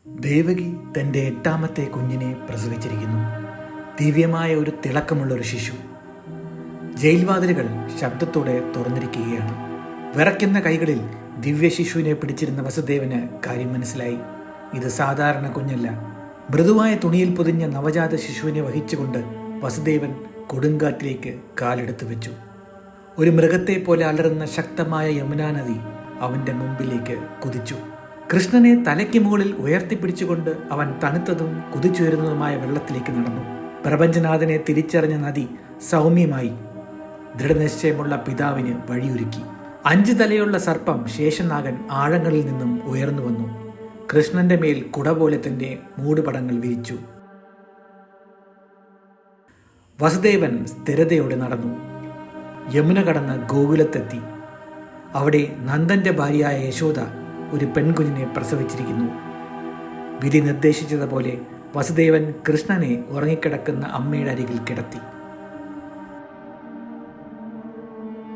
ദേവകി തൻ്റെ 8ാമത്തെ കുഞ്ഞിനെ പ്രസവിച്ചിരിക്കുന്നു. ദിവ്യമായ ഒരു തിളക്കമുള്ള ഒരു ശിശു. ജയിൽവാതിലുകൾ ശബ്ദത്തോടെ തുറന്നിരിക്കുകയാണ്. വിറയ്ക്കുന്ന കൈകളിൽ ദിവ്യ ശിശുവിനെ പിടിച്ചിരുന്ന വസുദേവന് കാര്യം മനസ്സിലായി. ഇത് സാധാരണ കുഞ്ഞല്ല. മൃദുവായ തുണിയിൽ പൊതിഞ്ഞ നവജാത ശിശുവിനെ വഹിച്ചുകൊണ്ട് വസുദേവൻ കൊടുങ്കാറ്റിലേക്ക് കാലെടുത്തു വെച്ചു. ഒരു മൃഗത്തെ പോലെ അലറുന്ന ശക്തമായ യമുനാ നദി അവൻ്റെ മുമ്പിലേക്ക് കുതിച്ചു. കൃഷ്ണനെ തലയ്ക്ക് മുകളിൽ ഉയർത്തിപ്പിടിച്ചുകൊണ്ട് അവൻ തണുത്തതും കുതിച്ചുയരുന്നതുമായ വെള്ളത്തിലേക്ക് നടന്നു. പ്രപഞ്ചനാഥനെ തിരിച്ചറിഞ്ഞ നദി സൗമ്യമായി ദൃഢനിശ്ചയമുള്ള പിതാവിന് വഴിയൊരുക്കി. 5 തലയുള്ള സർപ്പം ശേഷനാഗൻ ആഴങ്ങളിൽ നിന്നും ഉയർന്നു വന്നു. കൃഷ്ണന്റെ മേൽ കുട പോലെ തന്നെ മൂടുപടങ്ങൾ വിരിച്ചു. വസുദേവൻ സ്ഥിരതയോടെ നടന്നു. യമുന കടന്ന് ഗോകുലത്തെത്തി. അവിടെ നന്ദന്റെ ഭാര്യയായ യശോദ ഒരു പെൺകുഞ്ഞിനെ പ്രസവിച്ചിരിക്കുന്നു. വിധി നിർദ്ദേശിച്ചതുപോലെ വസുദേവൻ കൃഷ്ണനെ ഉറങ്ങിക്കിടക്കുന്ന അമ്മയുടെ അരികിൽ കിടത്തി.